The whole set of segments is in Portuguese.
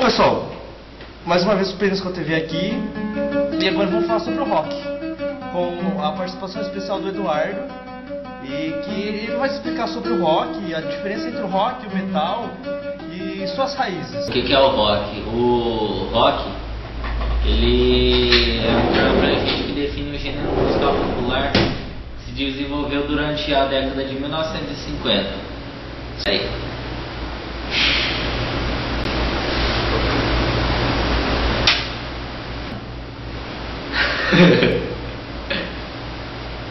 Bom, pessoal, mais uma vez o Periscope TV aqui e agora vamos falar sobre o rock com a participação especial do Eduardo e que ele vai explicar sobre o rock, a diferença entre o rock e o metal e suas raízes. O que é o rock? O rock, ele é um termo abrangente que define o gênero musical popular que se desenvolveu durante a década de 1950. Isso aí.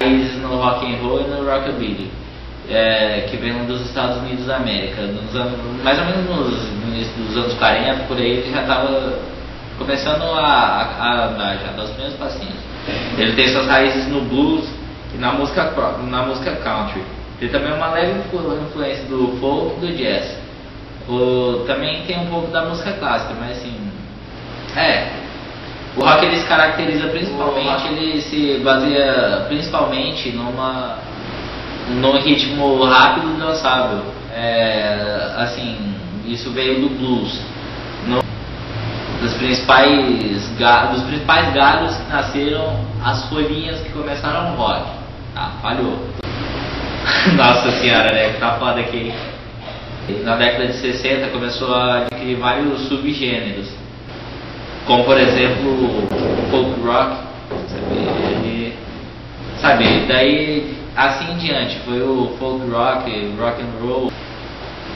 Raízes no rock and roll e no rockabilly, que vem dos Estados Unidos da América, mais ou menos no início dos anos 40, por aí ele já estava começando a andar, já dar os primeiros passinhos. Ele tem suas raízes no blues e na música country. Tem também uma leve influência do folk e do jazz. Também tem um pouco da música clássica, mas assim, o rock ele se caracteriza principalmente, ele se baseia principalmente num ritmo rápido e dançável. Assim, isso veio do blues. Dos principais galhos que nasceram as folhinhas que começaram o rock. Tá, falhou. Nossa senhora, né? Que tá foda aqui. Na década de 60 começou a adquirir vários subgêneros, como por exemplo o folk rock, sabe, daí assim em diante foi o folk rock, rock and roll,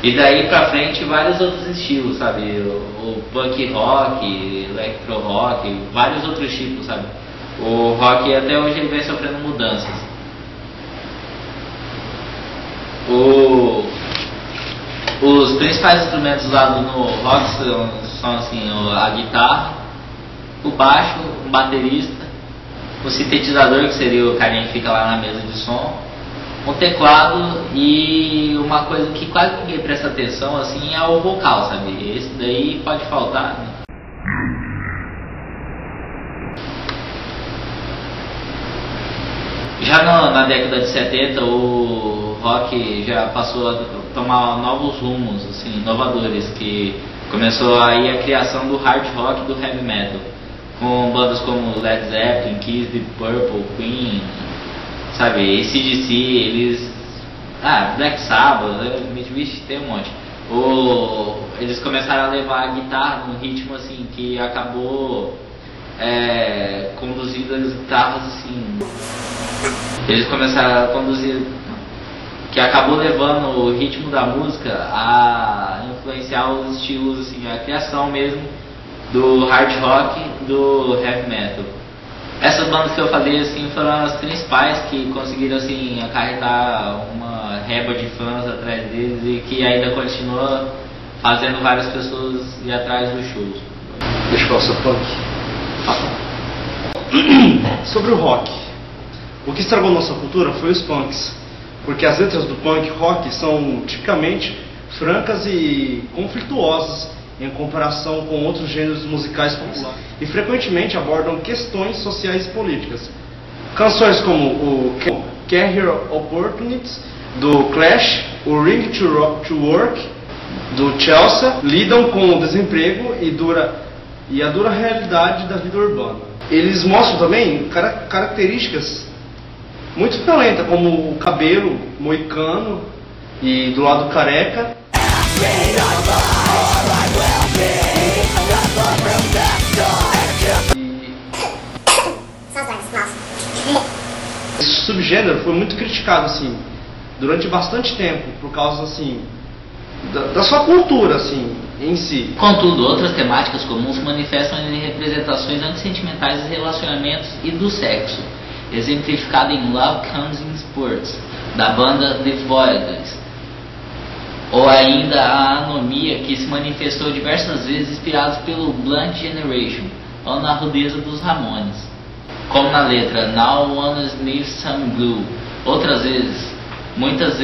e daí pra frente vários outros estilos, sabe, o punk rock, electro rock, vários outros tipos, sabe. O rock até hoje ele vem sofrendo mudanças. Os principais instrumentos usados no rock são assim, a guitarra, o baixo, um baterista, o sintetizador, que seria o carinha que fica lá na mesa de som, um teclado e uma coisa que quase ninguém presta atenção assim é o vocal, sabe? Esse daí pode faltar, né? Já na década de 70 o rock já passou a tomar novos rumos, assim, inovadores, que começou aí a criação do hard rock e do heavy metal, com bandas como Led Zeppelin, Kiss, Deep Purple, Queen, sabe, AC/DC, eles... Black Sabbath, Midwich, tem um monte. Eles começaram a levar a guitarra num ritmo assim, que acabou conduzindo as guitarras assim... Eles começaram a conduzir... que acabou levando o ritmo da música a influenciar os estilos, assim, a criação mesmo do hard rock e do heavy metal. Essas bandas que eu falei assim foram as principais que conseguiram assim acarretar uma reba de fãs atrás deles e que ainda continua fazendo várias pessoas ir atrás dos shows. Deixa eu falar sobre punk. Sobre o rock. O que estragou nossa cultura foi os punks, porque as letras do punk rock são tipicamente francas e conflituosas em comparação com outros gêneros musicais populares e frequentemente abordam questões sociais e políticas. Canções como o Career Opportunities do Clash, o Ring to Work do Chelsea lidam com o desemprego e a dura realidade da vida urbana. Eles mostram também características muito violentas, como o cabelo moicano e do lado careca. Esse subgênero foi muito criticado assim durante bastante tempo por causa assim da sua cultura assim em si. Contudo, outras temáticas comuns se manifestam em representações antissentimentais dos relacionamentos e do sexo, exemplificado em Love Comes in Spurts, da banda The Voiders, ou ainda a anomia, que se manifestou diversas vezes inspirados pelo Blunt Generation, ou na rudeza dos Ramones, como na letra Now Wanna Sniff Some Glue. Muitas vezes muitas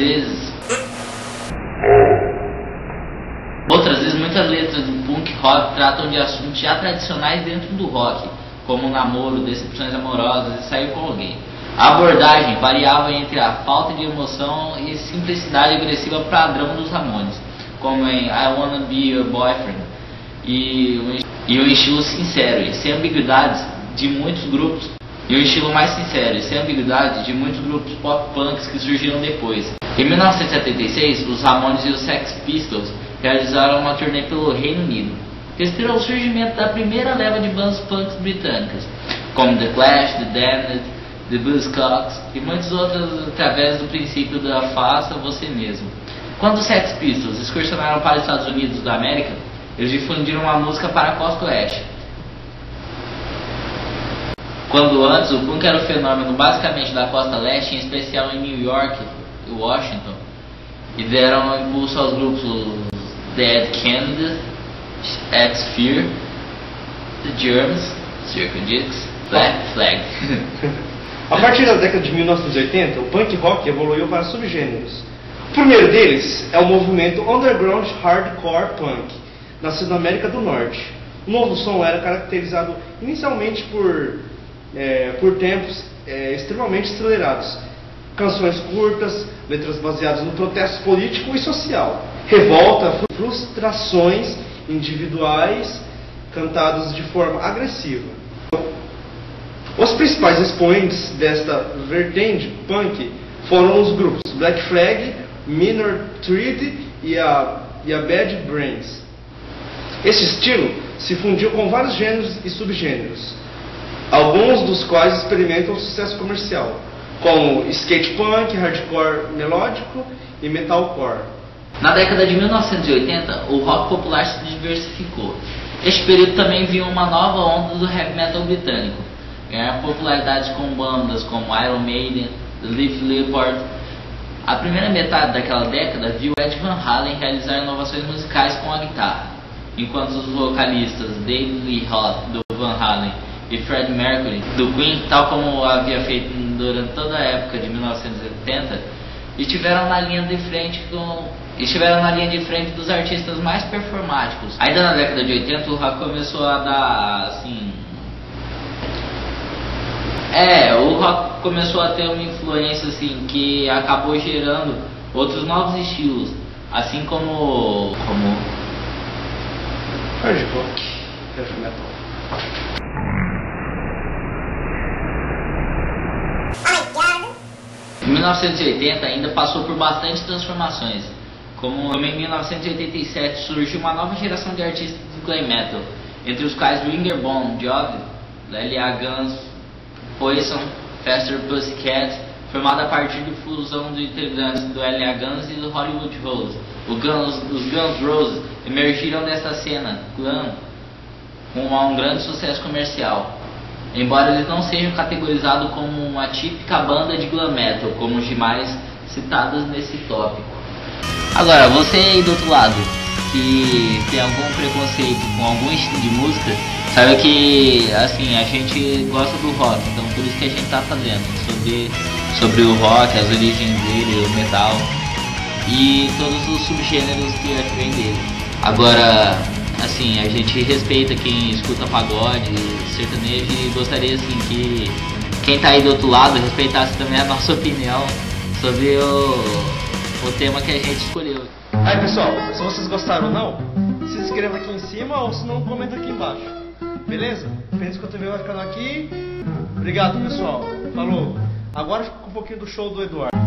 letras do punk rock tratam de assuntos já tradicionais dentro do rock, como namoro, decepções amorosas e sair com alguém. A abordagem variava entre a falta de emoção e simplicidade agressiva padrão dos Ramones, como em I Wanna Be Your Boyfriend, e um estilo sincero e sem ambiguidades de muitos grupos, e um estilo mais sincero e sem ambiguidade de muitos grupos pop-punks que surgiram depois. Em 1976, os Ramones e os Sex Pistols realizaram uma turnê pelo Reino Unido, que inspirou o surgimento da primeira leva de bandas punks britânicas, como The Clash, The Damned, The Buzzcocks e muitas outras, através do princípio da faça você mesmo. Quando os Sex Pistols excursionaram para os Estados Unidos da América, eles difundiram uma música para a costa oeste. Quando antes o punk era o fenômeno basicamente da costa leste, em especial em New York e Washington, e deram impulso aos grupos Dead Kennedys, X-Fear, The Germs, Circle Dicks, Black Flag. A partir da década de 1980, o punk rock evoluiu para subgêneros. O primeiro deles é o movimento Underground Hardcore Punk, nascido na América do Norte. O novo som era caracterizado inicialmente por tempos extremamente acelerados, canções curtas, letras baseadas no protesto político e social, revolta, frustrações individuais cantadas de forma agressiva. Os principais expoentes desta vertente punk foram os grupos Black Flag, Minor Threat e a Bad Brains. Esse estilo se fundiu com vários gêneros e subgêneros, alguns dos quais experimentam sucesso comercial, como skate punk, hardcore melódico e metalcore. Na década de 1980, o rock popular se diversificou. Este período também viu uma nova onda do heavy metal britânico, ganhar popularidade com bandas como Iron Maiden, The Leaf Leopard. A primeira metade daquela década viu Ed Van Halen realizar inovações musicais com a guitarra, enquanto os vocalistas David Lee Roth, do Van Halen, e Freddie Mercury, do Queen, tal como havia feito durante toda a época de 1970, estiveram na linha de frente dos artistas mais performáticos. Ainda na década de 80, o rock começou a dar, o rock começou a ter uma influência, que acabou gerando outros novos estilos, assim como hard rock, heavy metal. Em 1980 ainda passou por bastante transformações, como em 1987 surgiu uma nova geração de artistas do glam metal, entre os quais Winger Bon Jovi, L.A. Guns, Poison, Faster Pussycat, formada a partir de fusão de integrantes do L.A. Guns e do Hollywood Rose. Os Guns Roses emergiram dessa cena glam com um grande sucesso comercial, embora eles não sejam categorizados como uma típica banda de glam metal, como os demais citadas nesse tópico. Agora, você aí do outro lado, que tem algum preconceito com algum estilo de música, saiba que, a gente gosta do rock, então por isso que a gente tá fazendo, sobre o rock, as origens dele, o metal, e todos os subgêneros que vem dele. Agora, a gente respeita quem escuta pagode, sertanejo, e gostaria que quem tá aí do outro lado respeitasse também a nossa opinião sobre o tema que a gente escolheu. Aí pessoal, se vocês gostaram ou não, se inscreva aqui em cima ou se não, comenta aqui embaixo. Beleza? Pensa que eu TV vai ficando aqui. Obrigado pessoal, falou. Agora fica com um pouquinho do show do Eduardo.